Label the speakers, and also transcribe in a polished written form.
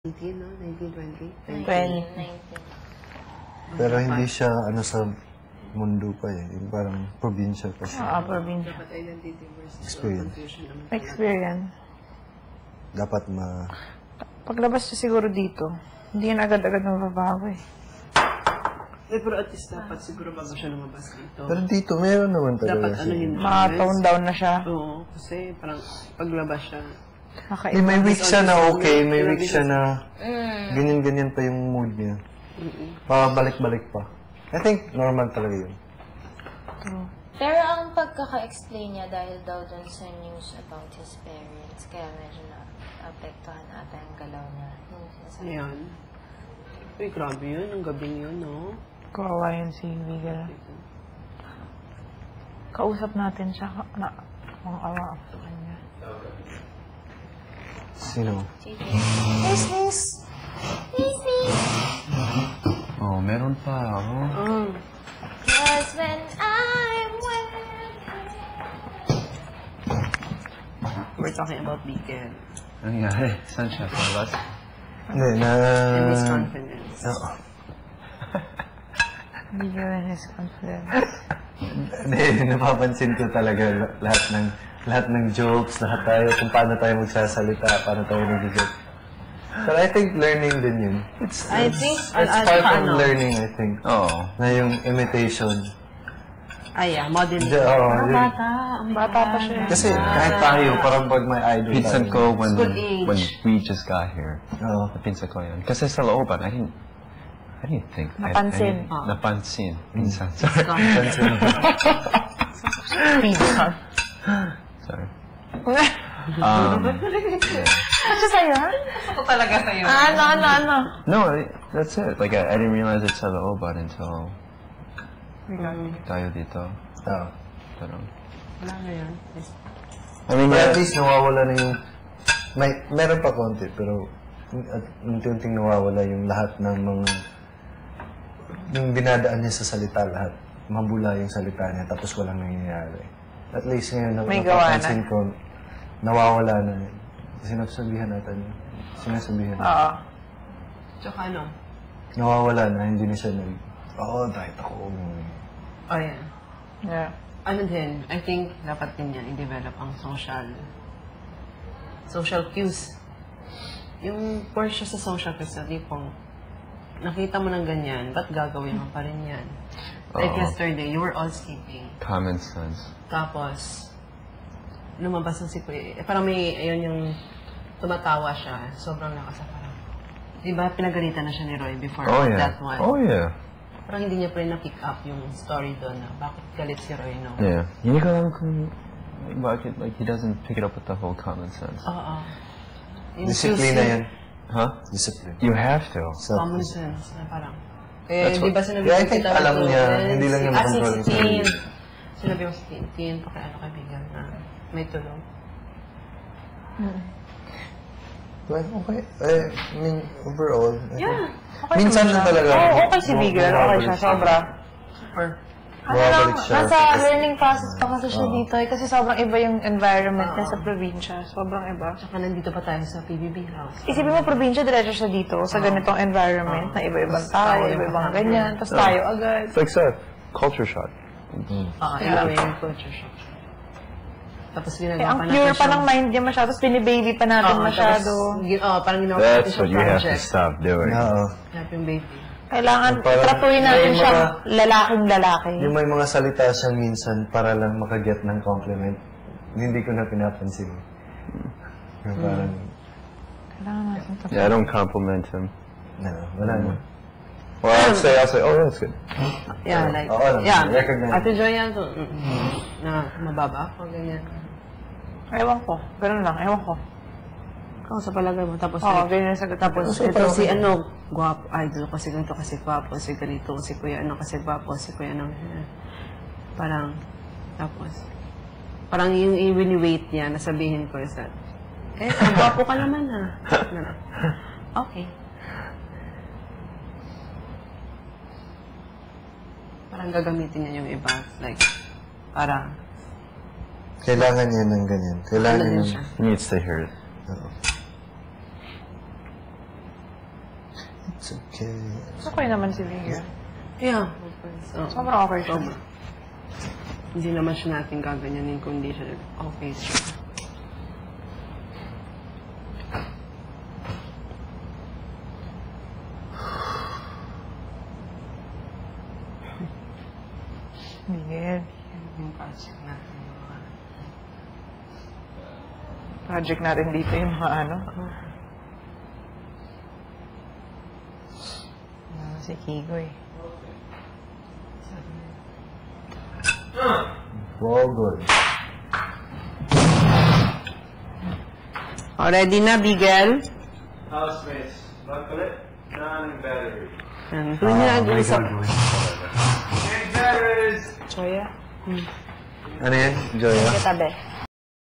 Speaker 1: 19, no? 1920?
Speaker 2: 20.
Speaker 3: Pero hindi siya sa mundo pa eh. Yung parang probinsya pa siya.
Speaker 2: Probinsya.
Speaker 1: Dapat identity versus
Speaker 3: Experience.
Speaker 1: confusion naman.
Speaker 2: Experience.
Speaker 3: Dapat
Speaker 2: Paglabas siya siguro dito, hindi yan agad-agad mababago eh.
Speaker 1: Pero at least dapat siguro bago siya lumabas dito.
Speaker 3: Pero dito, meron naman
Speaker 1: Dapat
Speaker 3: talaga siya.
Speaker 2: Ma-tone down na siya.
Speaker 1: Oo, kasi parang paglabas siya.
Speaker 3: May week siya na okay, may week siya na ganyan-ganyan pa yung mood niya. Balik-balik pa. I think normal talaga yun.
Speaker 4: Pero ang pagkaka-explain niya dahil daw dun sa news about his parents, kaya medyo na-apektuhan ata yung galaw niya.
Speaker 1: Ayan. Uy, grabe yun. Yung gabing yun, no?
Speaker 2: Kawawa yun si Miguel. Kausap natin siya na mga awa ako sa kanya.
Speaker 3: Sino?
Speaker 4: Sis!
Speaker 5: Oh, meron pa ako.
Speaker 4: Cause when I'm with
Speaker 1: We're talking about Miguel.
Speaker 5: Ano nangyari? Saan siya? Palabas?
Speaker 3: Hindi,
Speaker 1: And his confidence.
Speaker 3: Oo.
Speaker 2: Miguel and his confidence.
Speaker 3: Hindi, napapansin ko talaga lahat ng jokes, lahat tayo, kung paano tayo magsasalita, paano tayo nag-joke. But I think learning din yun. It's part of learning, I think.
Speaker 5: Oo.
Speaker 3: Na yung imitation.
Speaker 1: Yeah, modeling.
Speaker 2: Bata pa siya.
Speaker 3: Kasi kahit tayo, parang pag may idol
Speaker 5: Pinsan
Speaker 3: tayo.
Speaker 5: ko when we just got here.
Speaker 3: Oo.
Speaker 5: Pinsan ko yun. Kasi sa looban, I didn't think.
Speaker 2: Napansin.
Speaker 5: Napansin. Pinsan. Sorry.
Speaker 2: Pinsan.
Speaker 5: Sorry.
Speaker 2: Ano sa'yo, ha?
Speaker 1: Ako talaga sa'yo.
Speaker 2: Ano?
Speaker 5: No, that's it. Like, I didn't realize it's sa looban until tayo dito.
Speaker 3: Oo.
Speaker 5: Pero,
Speaker 1: Wala na yan.
Speaker 5: I mean,
Speaker 3: But at least nawawala na yung... Meron pa konti, pero unti-unting nawawala yung lahat ng mga... Yung dinadaan niya sa salita lahat. Mabula yung salita niya, tapos walang nangyayari. At least ngayon,
Speaker 2: May gawa
Speaker 3: napapansin ko, nawawala na. Sinasabihan natin. Sinasabihan natin.
Speaker 2: Oo.
Speaker 1: Tsaka ano?
Speaker 3: Nawawala na, hindi na siya diet ako.
Speaker 1: Oh, yeah.
Speaker 2: Yeah.
Speaker 1: Ano din, I think dapat din yan i-develop ang social cues. Yung course siya sa social cues na tipong nakita mo ng ganyan, ba't gagawin mo pa rin yan? Like yesterday, you were all sleeping.
Speaker 5: common sense.
Speaker 1: Tapos, lumabas na si Kuya. Parang may, ayun yung tumatawa siya. Sobrang lakas na parang. Di ba, pinagalitan na siya ni Roy before that one?
Speaker 5: Oh, yeah.
Speaker 1: Parang hindi niya pa rin na-pick up yung story doon na bakit galit si Roy, no?
Speaker 5: Yeah. Hindi ko alam kung bakit, like, he doesn't pick it up with the whole common sense.
Speaker 1: Oo.
Speaker 3: Disiplina yan.
Speaker 5: Huh?
Speaker 3: Discipline.
Speaker 5: You have to.
Speaker 1: Common sense na parang. Eh, di ba sinabi
Speaker 3: Yeah, I think alam niya, hindi lang niya makontrol yung sarili.
Speaker 1: 16. Sinabi ko 16, pakiano kaibigan na may tulong.
Speaker 3: Well, okay. I mean, overall, I think,
Speaker 2: Okay
Speaker 3: minsan
Speaker 2: naman
Speaker 3: lang
Speaker 2: siya.
Speaker 3: talaga.
Speaker 2: Oo, okay si Miguel. Okay siya, sobra.
Speaker 1: Super.
Speaker 3: Bumabalik siya.
Speaker 2: Nasa learning process pa kasi siya dito eh. Kasi sobrang iba yung environment niya sa probinsya. Sobrang iba.
Speaker 1: Tsaka nandito pa tayo sa PBB house.
Speaker 2: Isipin mo, probinsya, diretso siya dito sa ganitong environment na iba-ibang tao, iba-ibang ganyan. Tapos tayo agad.
Speaker 5: It's like a culture shock.
Speaker 1: Iba yung culture shock. Tapos
Speaker 2: Eh,
Speaker 1: ginagawa
Speaker 2: ang
Speaker 1: pa
Speaker 2: pure
Speaker 1: natin
Speaker 2: pa ng mind niya masyado. Tapos binibaby pa natin masyado.
Speaker 1: Parang ginawa pa natin
Speaker 5: That's
Speaker 1: siya
Speaker 5: what you have to
Speaker 1: project.
Speaker 5: stop doing.
Speaker 3: Oo.
Speaker 1: Hanap yung baby.
Speaker 2: Kailangan
Speaker 3: Parang
Speaker 2: tratuhin natin
Speaker 3: may
Speaker 2: siya
Speaker 3: mga-
Speaker 2: lalaking-lalaki.
Speaker 3: Yung may mga salita siyang minsan para lang makaget ng compliment. Hindi ko na pinapansin. Yung parang,
Speaker 2: Kailangan natin tratuhin.
Speaker 5: Yeah, I don't compliment him.
Speaker 3: wala na.
Speaker 5: Well, I'll say, oh, that's good.
Speaker 1: Yeah, like,
Speaker 3: Oo lang,
Speaker 1: yeah.
Speaker 3: recognize.
Speaker 1: Ate Joy yan, so, na mababa ako, ganyan.
Speaker 2: Ewan ko. Ganun lang. Ewan ko.
Speaker 1: Ako sa palagay mo, tapos
Speaker 2: Oo, ganyan yung sagot.
Speaker 1: tapos ito si ano, guwapo, idol kasi ganito kasi guwapo, si ganito, si kuya ano kasi guwapo, si kuya ano, parang, tapos, parang yung i-wait niya, nasabihin ko is that, ang guwapo ka naman ha. Okay. Parang gagamitin niya yung iba, like, parang,
Speaker 3: Kailangan niya ng ganyan. Kailangan
Speaker 1: ano
Speaker 3: niya
Speaker 1: din
Speaker 3: ng...
Speaker 1: siya.
Speaker 5: He needs to hear it.
Speaker 3: Oo. It's okay.
Speaker 2: Okay naman si Vega.
Speaker 1: Yeah.
Speaker 2: Sobrang okay siya.
Speaker 1: Sobra. Hindi naman siya natin gaganyanin kung hindi siya okay siya.
Speaker 2: Miguel.
Speaker 1: Yung project natin.
Speaker 2: Project natin dito yung mga ano. Si Kigoy.
Speaker 3: Bogor.
Speaker 1: Ready na, Bigel?
Speaker 5: Housemates, buckle it, non-battery.
Speaker 1: Doon niya nag-uusap.
Speaker 5: Batteries!
Speaker 2: Choya.
Speaker 3: Ano yan? Joya?
Speaker 2: Katabi.